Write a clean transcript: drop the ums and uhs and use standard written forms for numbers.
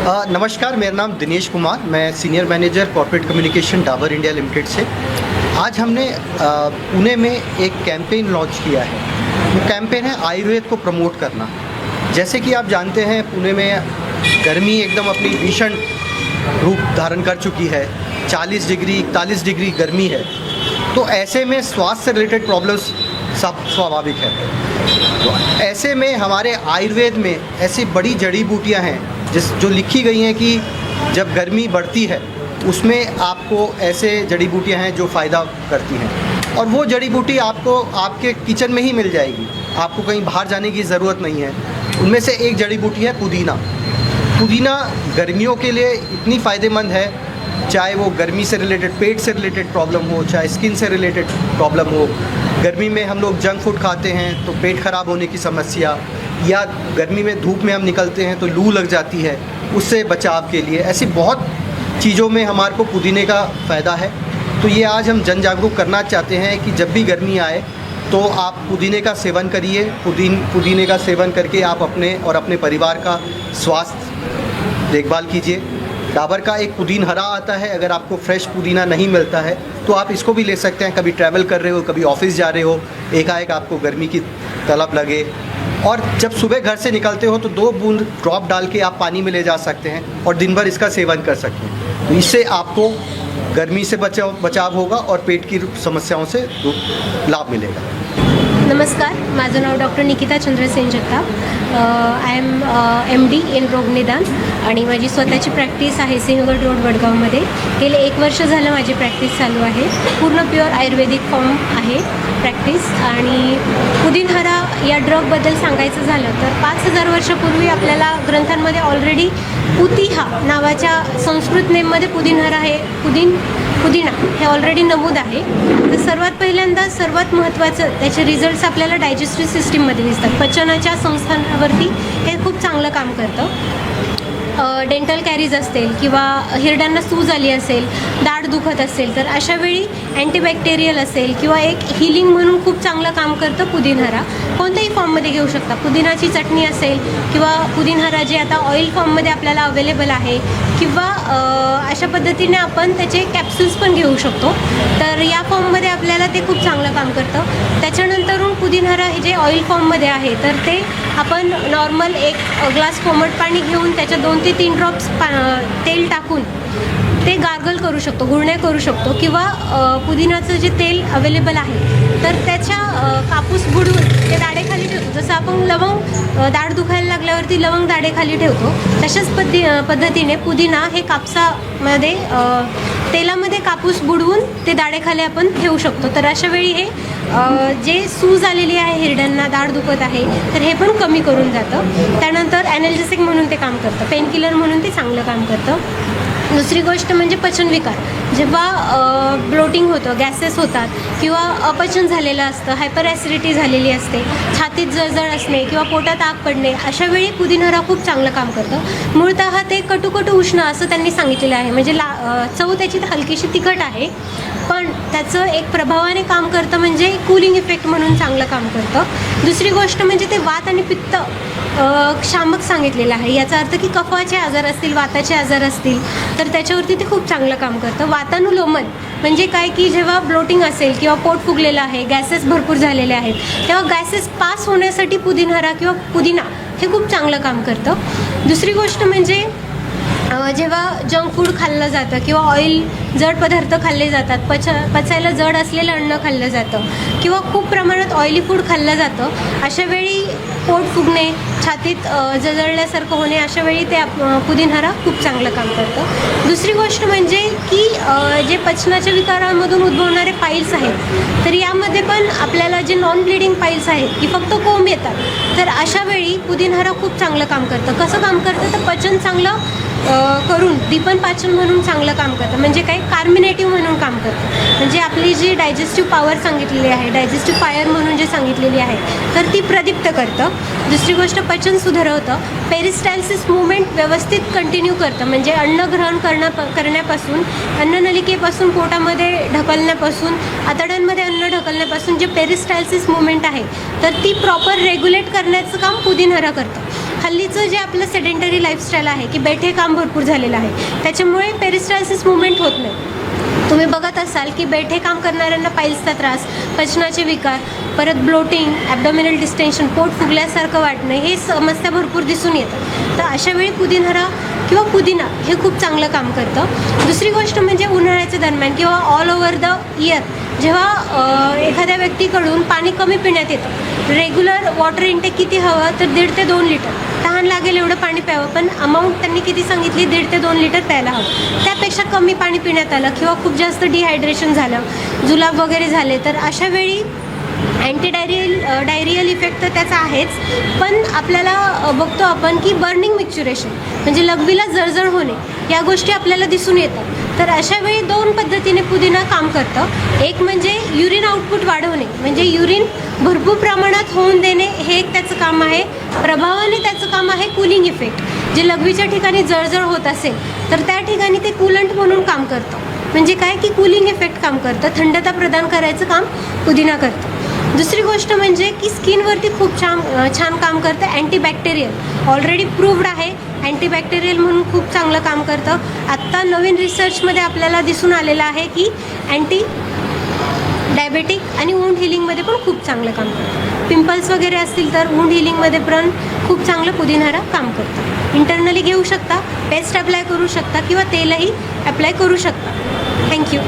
नमस्कार, मेरा नाम दिनेश कुमार, मैं senior manager corporate communication Dabur India limited से। आज हमने पुणे में एक कैंपेन लॉन्च किया है। वो कैंपेन है आयुर्वेद को प्रमोट करना। जैसे कि आप जानते हैं, पुणे में गर्मी एकदम अपनी भीषण रूप धारण कर चुकी है। 40 डिग्री 41 डिग्री गर्मी है। तो ऐसे में स्वास्थ्य से रिलेटेड प्रॉब्लम्स सब स्वाभाविक है। तो ऐसे में हमारे आयुर्वेद में ऐसी बड़ी जड़ी बूटियाँ हैं जो लिखी गई हैं कि जब गर्मी बढ़ती है उसमें आपको ऐसे जड़ी बूटियाँ हैं जो फ़ायदा करती हैं, और वो जड़ी बूटी आपको आपके किचन में ही मिल जाएगी। आपको कहीं बाहर जाने की ज़रूरत नहीं है। उनमें से एक जड़ी बूटी है पुदीना। पुदीना गर्मियों के लिए इतनी फ़ायदेमंद है, चाहे वो गर्मी से रिलेटेड, पेट से रिलेटेड प्रॉब्लम हो, चाहे स्किन से रिलेटेड प्रॉब्लम हो। गर्मी में हम लोग जंक फूड खाते हैं तो पेट ख़राब होने की समस्या, या गर्मी में धूप में हम निकलते हैं तो लू लग जाती है, उससे बचाव के लिए ऐसी बहुत चीज़ों में हमारे को पुदीने का फ़ायदा है। तो ये आज हम जन जागरूक करना चाहते हैं कि जब भी गर्मी आए तो आप पुदीने का सेवन करिए। पुदीने का सेवन करके आप अपने और अपने परिवार का स्वास्थ्य देखभाल कीजिए। डाबर का एक पुदीन हरा आता है, अगर आपको फ्रेश पुदीना नहीं मिलता है तो आप इसको भी ले सकते हैं। कभी ट्रैवल कर रहे हो, कभी ऑफिस जा रहे हो, एकाएक आपको गर्मी की तलब लगे, और जब सुबह घर से निकलते हो तो 2 बूंद ड्रॉप डाल के आप पानी में ले जा सकते हैं और दिन भर इसका सेवन कर सकते हैं। तो इससे आपको गर्मी से बचाव होगा और पेट की समस्याओं से लाभ मिलेगा। नमस्कार, माझं नाव doctor Nikita Chandrasen Jagtap. I am MD in रोगनिदान आणि माझी स्वतःची प्रॅक्टिस आहे सिंहगड रोड वडगावमध्ये. गेले 1 वर्ष झालं माझी प्रॅक्टिस चालू आहे. पूर्ण प्युअर आयुर्वेदिक फॉर्म आहे प्रॅक्टिस. आणि पुदिनहरा या ड्रगबद्दल सांगायचं झालं तर 5000 वर्षापूर्वी आपल्याला ग्रंथांमध्ये ऑलरेडी पुतिहा नावाच्या संस्कृत नेममध्ये पुदिनहरा हे पुदिना हे ऑलरेडी नमूद आहे. तर सर्वात पहिल्यांदा सर्वात महत्त्वाचं त्याचे रिझल्ट्स आपल्याला डायजेस्टिव्ह सिस्टीममध्ये दिसतात. पचनाच्या संस्थांवरती हे खूप चांगलं काम करतं. डेंटल कॅरीज असतील किंवा हिरड्यांना सूज आली असेल, दाढ दुखत असेल, तर अशावेळी अँटीबॅक्टेरियल असेल किंवा एक हिलिंग म्हणून खूप चांगलं काम करतं पुदिनहरा. कोणत्याही फॉर्ममध्ये घेऊ शकता. पुदिनाची चटणी असेल किंवा पुदिनहरा जे आता ऑइल फॉर्ममध्ये आपल्याला अवेलेबल आहे, किंवा अशा पद्धतीने आपण त्याचे कॅप्सूल्स पण घेऊ शकतो. तर या फॉर्ममध्ये आपल्याला ते खूप चांगलं काम करतं. त्याच्यानंतरून पुदिनहरा हे जे ऑइल फॉर्ममध्ये आहे तर ते आपण नॉर्मल 1 ग्लास कोमट पाणी घेऊन त्याच्या 2 ते 3 ड्रॉप्स तेल टाकून ते गार्गल करू शकतो, गुळण्या करू शकतो. किंवा पुदिनाचं जे तेल अवेलेबल आहे तर त्याच्या कापूस बुडवून ते दाढेखाली ठेवतो. जसं आपण लवंग दाढ दुखायला लागल्यावरती लवंग दाढेखाली ठेवतो, तशाच पद्धतीने पुदिना हे कापसामध्ये तेलामध्ये कापूस बुडवून ते दाढेखाली आपण ठेवू शकतो. तर अशा वेळी हे जे सूज आलेली आहे, हिरड्यांना दाढ दुखत आहे, तर हे पण कमी करून जातं. त्यानंतर ॲनल्जेसिक म्हणून ते काम करतं, पेनकिलर म्हणून ते चांगलं काम करतं. दुसरी गोष्ट म्हणजे पचनविकार. जेव्हा ब्लोटिंग होतं, गॅसेस होतात किंवा अपचन झालेलं असतं, हायपर ॲसिडिटी झालेली असते, छातीत जळजळ असणे किंवा पोटात आग पडणे, अशावेळी पुदिनहरा खूप चांगलं काम करतं. मूळतः ते कटू उष्ण असं त्यांनी सांगितलेलं आहे. म्हणजे चव त्याची हलकीशी तिखट आहे, पण त्याचं एक प्रभावाने काम करतं, म्हणजे कूलिंग इफेक्ट म्हणून चांगलं काम करतं. दुसरी गोष्ट म्हणजे ते वात आणि पित्त शामक सांगितलेलं आहे. याचा अर्थ की कफाचे आजार असतील, वाताचे आजार असतील, तर त्याच्यावरती ते खूप चांगलं काम करतं. वातानुलोमन म्हणजे काय की जेव्हा ब्लोटिंग असेल किंवा पोट फुगलेलं आहे, गॅसेस भरपूर झालेले आहेत, तेव्हा गॅसेस पास होण्यासाठी पुदिनहरा किंवा पुदिना हे खूप चांगलं काम करतं. दुसरी गोष्ट म्हणजे जेव्हा जंक फूड खाल्लं जातं किंवा ऑइल जड पदार्थ खाल्ले जातात, पचायला जड असलेलं अन्न खाल्लं जातं किंवा खूप प्रमाणात ऑइली फूड खाल्लं जातं, अशावेळी पोट फुगणे, छातीत जळजळल्यासारखं होणे, अशावेळी ते पुदिनहरा खूप चांगलं काम करतं. दुसरी गोष्ट म्हणजे की जे पचनाच्या विकारांमधून उद्भवणारे पाईल्स आहेत, तर यामध्ये पण आपल्याला जे नॉन ब्लिडिंग पाईल्स आहेत की फक्त कोंब येतात, तर अशावेळी पुदिनहरा खूप चांगलं काम करतं. कसं काम करतं तर पचन चांगलं करून दीपन पाचन म्हणून चांगलं काम करतं. म्हणजे काय, कार्मिनेटिव्ह म्हणून काम करतं. म्हणजे आपली जी डायजेस्टिव्ह पॉवर सांगितलेली आहे, डायजेस्टिव्ह फायर म्हणून जे सांगितलेली आहे, तर ती प्रदीप्त करतं. दुसरी गोष्ट पचन सुधारवतं. पेरिस्टाल्सिस मुवमेंट व्यवस्थित कंटिन्यू करतं. म्हणजे अन्न ग्रहण करण्यापासून, अन्ननलिकेपासून पोटामध्ये ढकलण्यापासून, आतड्यांमध्ये अन्न ढकलण्यापासून जे पेरिस्टाल्सिस मुवमेंट आहे तर ती प्रॉपर रेग्युलेट करण्याचं काम पुदिनहरा करतं. हल्लीचं जे आपलं सेडेंटरी लाईफस्टाईल आहे की बैठे काम भरपूर झालेलं आहे, त्याच्यामुळे पेरिस्टाल्सिस मुवमेंट होत नाही. तुम्ही बघत असाल की बैठे काम करणाऱ्यांना पाईल्सचा त्रास, पचनाचे विकार, परत ब्लोटिंग, ॲब्डॉमिनल डिस्टेन्शन, पोट फुगल्यासारखं वाटणं, हे समस्या भरपूर दिसून येतात. तर अशा वेळी पुदिनहरा किंवा पुदिना हे खूप चांगलं काम करतं. दुसरी गोष्ट म्हणजे उन्हाळ्याच्या दरम्यान किंवा ऑल ओव्हर द इयर जेव्हा एखाद्या व्यक्तीकडून पाणी कमी पिण्यात येतं, रेग्युलर वॉटर इंटेक किती हवं तर 1.5 ते 2 लिटर, तहान लागेल एवढं पाणी प्यावं, पण अमाऊंट त्यांनी किती सांगितली 1.5 ते 2 लिटर प्यायला हवं. त्यापेक्षा कमी पाणी पिण्यात आलं किंवा खूप जास्त डिहायड्रेशन झालं, जुलाब वगैरे झाले, तर अशा वेळी डायरियल इफेक्ट तर त्याचा आहेच, पण आपल्याला बघतो आपण की बर्निंग मिक्च्युरेशन म्हणजे लघवीला जळजळ होणे, या गोष्टी आपल्याला दिसून येतात. तर अशा वेळी 2 पद्धतीने पुदिना काम करतं. एक म्हणजे युरिन आउटपुट वाढवणे, म्हणजे युरिन भरपूर प्रमाणात होऊन देणे, हे एक त्याचं काम आहे. प्रभावाने त्याचं काम आहे कूलिंग इफेक्ट, जे लघवीच्या ठिकाणी जळजळ होत असेल तर त्या ठिकाणी ते कूलंट म्हणून काम करतं. म्हणजे काय की कूलिंग इफेक्ट काम करतं, थंडता प्रदान करायचं काम पुदिना करतं. दुसरी गोष्ट म्हणजे की स्किनवरती खूप छान काम करतं. अँटीबॅक्टेरियल ऑलरेडी प्रूव्ड आहे, अँटीबॅक्टेरियल म्हणून खूप चांगलं काम करतं. आत्ता नवीन रिसर्चमध्ये आपल्याला दिसून आलेलं आहे की अँटी डायबेटिक आणि वुंड हिलिंगमध्ये पण खूप चांगलं काम करतं. पिंपल्स वगैरे असतील तर वुंड हिलिंगमध्ये पण खूप चांगलं पुदिनहरा काम करतं. इंटरनली घेऊ शकता, पेस्ट अप्लाय करू शकता किंवा तेलही अप्लाय करू शकता. थँक्यू.